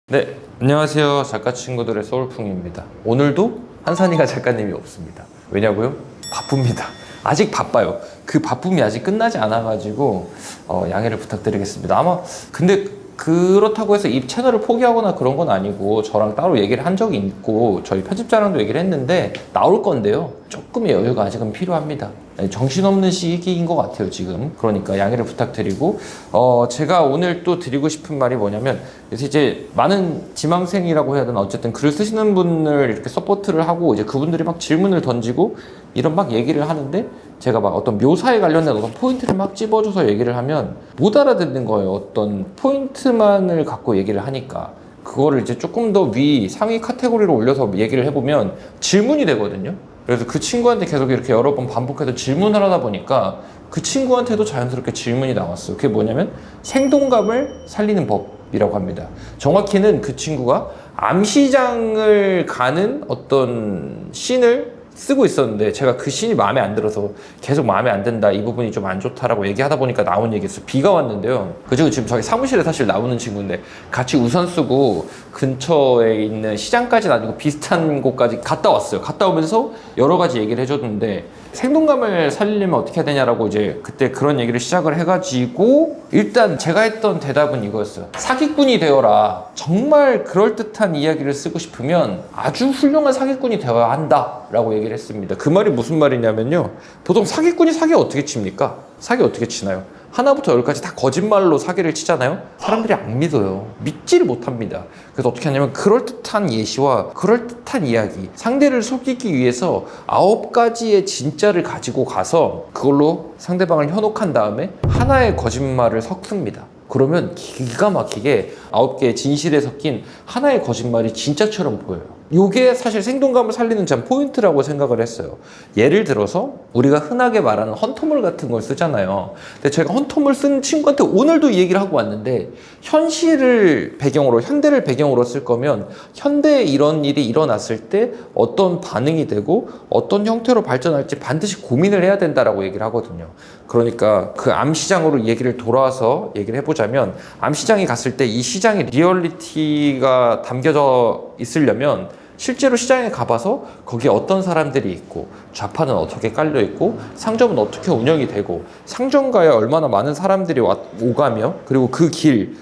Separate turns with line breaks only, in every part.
네, 안녕하세요. 작가 친구들의 소울풍입니다. 오늘도 한산이가 작가님이 없습니다. 왜냐고요? 바쁩니다. 아직 바빠요. 그 바쁨이 아직 끝나지 않아가지고 양해를 부탁드리겠습니다. 아마 근데 그렇다고 해서 이 채널을 포기하거나 그런 건 아니고 저랑 따로 얘기를 한 적이 있고 저희 편집자랑도 얘기를 했는데 나올 건데요. 조금의 여유가 아직은 필요합니다. 정신없는 시기인 것 같아요, 지금. 그러니까 양해를 부탁드리고, 제가 오늘 또 드리고 싶은 말이 뭐냐면, 요새 이제 많은 지망생이라고 해야 되나, 어쨌든 글을 쓰시는 분을 이렇게 서포트를 하고, 이제 그분들이 막 질문을 던지고, 이런 막 얘기를 하는데, 제가 막 어떤 묘사에 관련된 어떤 포인트를 막 집어줘서 얘기를 하면, 못 알아듣는 거예요. 어떤 포인트만을 갖고 얘기를 하니까. 그거를 이제 조금 더 상위 카테고리로 올려서 얘기를 해보면 질문이 되거든요. 그래서 그 친구한테 계속 이렇게 여러 번 반복해서 질문을 하다 보니까 그 친구한테도 자연스럽게 질문이 나왔어요. 그게 뭐냐면 생동감을 살리는 법이라고 합니다. 정확히는 그 친구가 암시장을 가는 어떤 씬을 쓰고 있었는데 제가 그 씬이 마음에 안 들어서 계속 마음에 안 든다, 이 부분이 좀 안 좋다라고 얘기하다 보니까 나온 얘기였어요. 비가 왔는데요. 그리고 지금 저희 사무실에 사실 나오는 친구인데 같이 우산 쓰고 근처에 있는 시장까지는 아니고 비슷한 곳까지 갔다 왔어요. 갔다 오면서 여러 가지 얘기를 해줬는데 생동감을 살리려면 어떻게 해야 되냐라고 이제 그때 그런 얘기를 시작을 해가지고 일단 제가 했던 대답은 이거였어요. 사기꾼이 되어라. 정말 그럴듯한 이야기를 쓰고 싶으면 아주 훌륭한 사기꾼이 되어야 한다 라고 얘기를 했습니다. 그 말이 무슨 말이냐면요, 보통 사기꾼이 사기 어떻게 칩니까? 사기 어떻게 치나요? 하나부터 열까지 다 거짓말로 사기를 치잖아요. 사람들이 안 믿어요. 믿지를 못합니다. 그래서 어떻게 하냐면 그럴듯한 예시와 그럴듯한 이야기, 상대를 속이기 위해서 9가지의 진짜를 가지고 가서 그걸로 상대방을 현혹한 다음에 하나의 거짓말을 섞습니다. 그러면 기가 막히게 9개의 진실에 섞인 하나의 거짓말이 진짜처럼 보여요. 이게 사실 생동감을 살리는 참 포인트라고 생각을 했어요. 예를 들어서 우리가 흔하게 말하는 헌터물 같은 걸 쓰잖아요. 근데 제가 헌터물 쓴 친구한테 오늘도 이 얘기를 하고 왔는데, 현실을 배경으로, 현대를 배경으로 쓸 거면 현대에 이런 일이 일어났을 때 어떤 반응이 되고 어떤 형태로 발전할지 반드시 고민을 해야 된다라고 얘기를 하거든요. 그러니까 그 암시장으로 얘기를 돌아와서 얘기를 해보자면, 암시장에 갔을 때 이 시장의 리얼리티가 담겨져 있으려면 실제로 시장에 가봐서 거기에 어떤 사람들이 있고 좌판은 어떻게 깔려 있고 상점은 어떻게 운영이 되고 상점가에 얼마나 많은 사람들이 오가며 그리고 그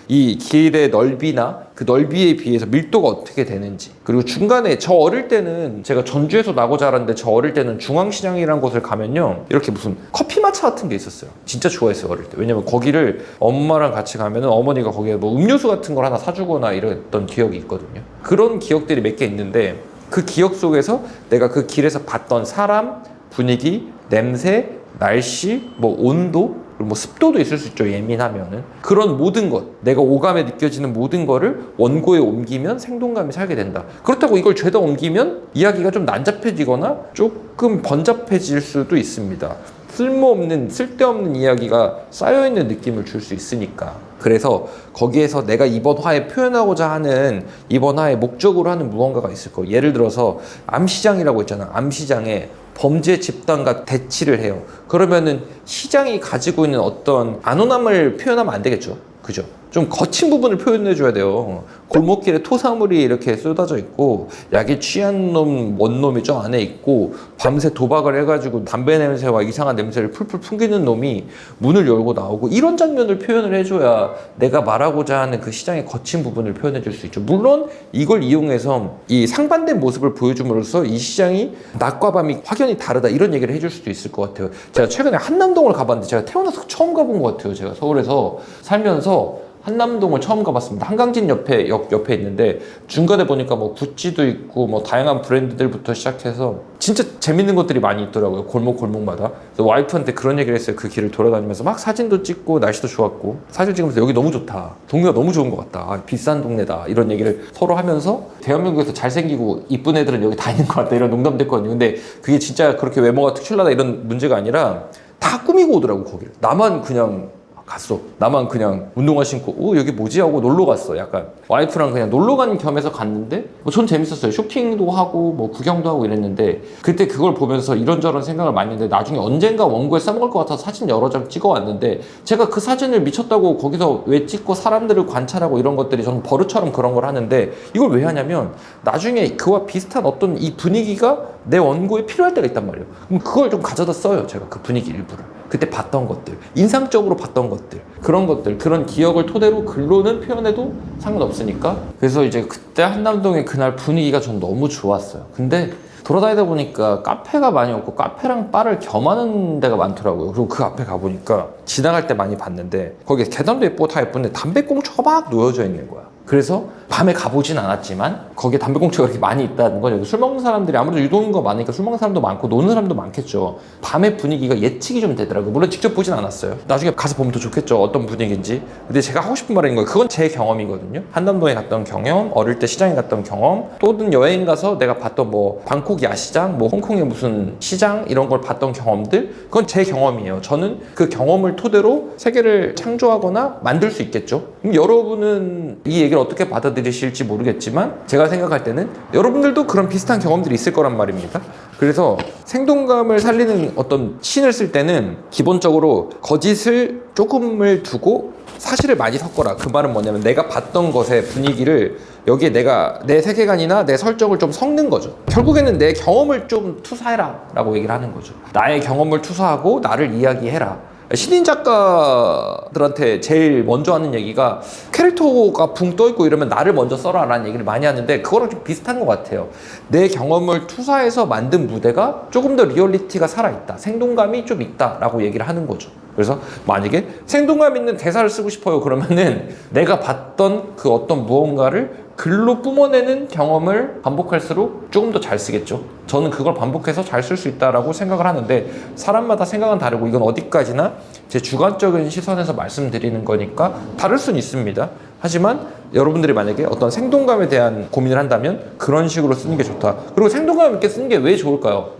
이 길의 넓이나 그 넓이에 비해서 밀도가 어떻게 되는지, 그리고 중간에 저 어릴 때는 제가 전주에서 나고 자랐는데 저 어릴 때는 중앙시장이라는 곳을 가면요, 이렇게 무슨 커피마차 같은 게 있었어요. 진짜 좋아했어요, 어릴 때. 왜냐면 거기를 엄마랑 같이 가면은 어머니가 거기에 뭐 음료수 같은 걸 하나 사주거나 이랬던 기억이 있거든요. 그런 기억들이 몇 개 있는데 그 기억 속에서 내가 그 길에서 봤던 사람, 분위기, 냄새, 날씨, 뭐 온도, 그리고 뭐 습도도 있을 수 있죠, 예민하면은. 그런 모든 것, 내가 오감에 느껴지는 모든 거를 원고에 옮기면 생동감이 살게 된다. 그렇다고 이걸 죄다 옮기면 이야기가 좀 난잡해지거나 조금 번잡해질 수도 있습니다. 쓸데없는 이야기가 쌓여있는 느낌을 줄 수 있으니까. 그래서 거기에서 내가 이번 화에 표현하고자 하는, 이번 화의 목적으로 하는 무언가가 있을 거예요. 예를 들어서 암시장이라고 했잖아. 암시장에 범죄 집단과 대치를 해요. 그러면은 시장이 가지고 있는 어떤 안온함을 표현하면 안 되겠죠. 그죠? 좀 거친 부분을 표현해 줘야 돼요. 골목길에 토사물이 이렇게 쏟아져 있고 약에 취한 놈, 원놈이 저 안에 있고 밤새 도박을 해가지고 담배 냄새와 이상한 냄새를 풀풀 풍기는 놈이 문을 열고 나오고, 이런 장면을 표현을 해줘야 내가 말하고자 하는 그 시장의 거친 부분을 표현해 줄 수 있죠. 물론 이걸 이용해서 이 상반된 모습을 보여줌으로써 이 시장이 낮과 밤이 확연히 다르다, 이런 얘기를 해줄 수도 있을 것 같아요. 제가 최근에 한남동을 가봤는데 제가 태어나서 처음 가본 것 같아요. 제가 서울에서 살면서 한남동을 처음 가봤습니다. 한강진 옆에 있는데 중간에 보니까 뭐 구찌도 있고 뭐 다양한 브랜드들부터 시작해서 진짜 재밌는 것들이 많이 있더라고요. 골목마다. 그래서 와이프한테 그런 얘기를 했어요. 그 길을 돌아다니면서 막 사진도 찍고 날씨도 좋았고, 사진 찍으면서 여기 너무 좋다, 동네가 너무 좋은 것 같다, 비싼 동네다, 이런 얘기를 서로 하면서 대한민국에서 잘생기고 이쁜 애들은 여기 다 있는 것 같다, 이런 농담도 했거든요. 근데 그게 진짜 그렇게 외모가 특출나다 이런 문제가 아니라 다 꾸미고 오더라고, 거기를. 나만 그냥 갔어. 나만 그냥 운동화 신고 여기 뭐지 하고 놀러 갔어. 약간 와이프랑 그냥 놀러 간 겸해서 갔는데 뭐 전 재밌었어요. 쇼핑도 하고 뭐 구경도 하고 이랬는데 그때 그걸 보면서 이런저런 생각을 많이 했는데 나중에 언젠가 원고에 써먹을 것 같아서 사진 여러 장 찍어왔는데 제가 그 사진을 미쳤다고 거기서 왜 찍고 사람들을 관찰하고 이런 것들이 저는 버릇처럼 그런 걸 하는데 이걸 왜 하냐면 나중에 그와 비슷한 어떤 이 분위기가 내 원고에 필요할 때가 있단 말이에요. 그럼 그걸 좀 가져다 써요. 제가 그 분위기 일부를. 그때 봤던 것들, 인상적으로 봤던 것들, 그런 것들, 그런 기억을 토대로 글로는 표현해도 상관없으니까. 그래서 이제 그때 한남동의 그날 분위기가 전 너무 좋았어요. 근데 돌아다니다 보니까 카페가 많이 없고 카페랑 바를 겸하는 데가 많더라고요. 그리고 그 앞에 가보니까 지나갈 때 많이 봤는데 거기 계단도 예쁘고 다 예쁜데 담배꽁초가 막 놓여져 있는 거야. 그래서 밤에 가보진 않았지만 거기에 담배꽁초가 그렇게 많이 있다는 건 여기 술 먹는 사람들이 아무래도 유동인 거 많으니까 술 먹는 사람도 많고 노는 사람도 많겠죠. 밤의 분위기가 예측이 좀 되더라고요. 물론 직접 보진 않았어요. 나중에 가서 보면 더 좋겠죠. 어떤 분위기인지. 근데 제가 하고 싶은 말인 거예요. 그건 제 경험이거든요. 한남동에 갔던 경험, 어릴 때 시장에 갔던 경험, 또는 여행 가서 내가 봤던 뭐 방콕 야시장, 뭐 홍콩의 무슨 시장 이런 걸 봤던 경험들, 그건 제 경험이에요. 저는 그 경험을 토대로 세계를 창조하거나 만들 수 있겠죠. 그럼 여러분은 이 얘기를 어떻게 받아들이실지 모르겠지만 제가 생각할 때는 여러분들도 그런 비슷한 경험들이 있을 거란 말입니다. 그래서 생동감을 살리는 어떤 신을 쓸 때는 기본적으로 거짓을 조금을 두고 사실을 많이 섞어라. 그 말은 뭐냐면 내가 봤던 것의 분위기를 여기에 내가 내 세계관이나 내 설정을 좀 섞는 거죠. 결국에는 내 경험을 좀 투사해라 라고 얘기를 하는 거죠. 나의 경험을 투사하고 나를 이야기해라. 신인 작가들한테 제일 먼저 하는 얘기가 캐릭터가 붕 떠있고 이러면 나를 먼저 써라 라는 얘기를 많이 하는데 그거랑 좀 비슷한 것 같아요. 내 경험을 투사해서 만든 무대가 조금 더 리얼리티가 살아있다, 생동감이 좀 있다 라고 얘기를 하는 거죠. 그래서 만약에 생동감 있는 대사를 쓰고 싶어요 그러면은 내가 봤던 그 어떤 무언가를 글로 뿜어내는 경험을 반복할수록 조금 더 잘 쓰겠죠. 저는 그걸 반복해서 잘 쓸 수 있다라고 생각을 하는데 사람마다 생각은 다르고 이건 어디까지나 제 주관적인 시선에서 말씀드리는 거니까 다를 수는 있습니다. 하지만 여러분들이 만약에 어떤 생동감에 대한 고민을 한다면 그런 식으로 쓰는 게 좋다. 그리고 생동감 있게 쓰는 게 왜 좋을까요?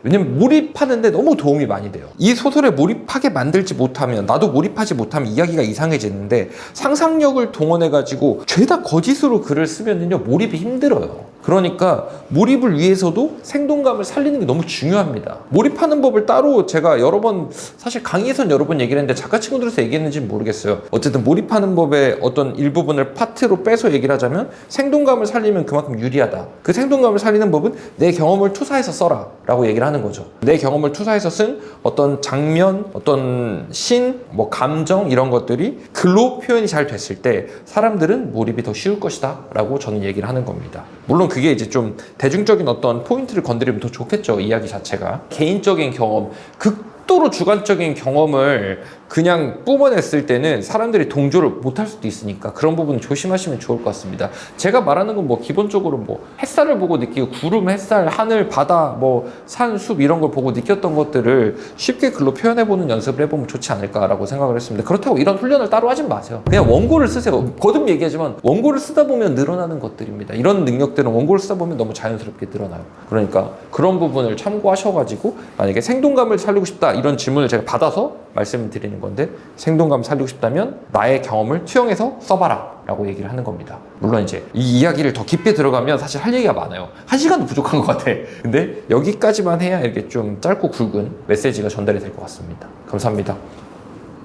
왜냐면 몰입하는데 너무 도움이 많이 돼요. 이 소설에 몰입하게 만들지 못하면 나도 몰입하지 못하면 이야기가 이상해지는데 상상력을 동원해가지고 죄다 거짓으로 글을 쓰면요 몰입이 힘들어요. 그러니까 몰입을 위해서도 생동감을 살리는 게 너무 중요합니다. 몰입하는 법을 따로 제가 여러 번 사실 강의에선 여러 번 얘기를 했는데 작가 친구들에서 얘기했는지는 모르겠어요. 어쨌든 몰입하는 법의 어떤 일부분을 파트로 빼서 얘기를 하자면 생동감을 살리면 그만큼 유리하다. 그 생동감을 살리는 법은 내 경험을 투사해서 써라 라고 얘기를 하는 거죠. 내 경험을 투사해서 쓴 어떤 장면, 어떤 신, 뭐 감정 이런 것들이 글로 표현이 잘 됐을 때 사람들은 몰입이 더 쉬울 것이다 라고 저는 얘기를 하는 겁니다. 물론 그게 이제 좀 대중적인 어떤 포인트를 건드리면 더 좋겠죠. 이야기 자체가. 개인적인 경험, 극도로 주관적인 경험을 그냥 뿜어냈을 때는 사람들이 동조를 못할 수도 있으니까 그런 부분 조심하시면 좋을 것 같습니다. 제가 말하는 건 뭐 기본적으로 뭐 햇살을 보고 느끼고 구름, 햇살, 하늘, 바다, 뭐 산, 숲 이런 걸 보고 느꼈던 것들을 쉽게 글로 표현해보는 연습을 해보면 좋지 않을까라고 생각을 했습니다. 그렇다고 이런 훈련을 따로 하진 마세요. 그냥 원고를 쓰세요. 거듭 얘기하지만 원고를 쓰다 보면 늘어나는 것들입니다. 이런 능력들은 원고를 쓰다 보면 너무 자연스럽게 늘어나요. 그러니까 그런 부분을 참고하셔가지고 만약에 생동감을 살리고 싶다 이런 질문을 제가 받아서 말씀을 드리는 건데 생동감 살리고 싶다면 나의 경험을 투영해서 써봐라 라고 얘기를 하는 겁니다. 물론 이제 이 이야기를 더 깊게 들어가면 사실 할 얘기가 많아요. 1시간도 부족한 것 같아. 근데 여기까지만 해야 이렇게 좀 짧고 굵은 메시지가 전달이 될 것 같습니다. 감사합니다.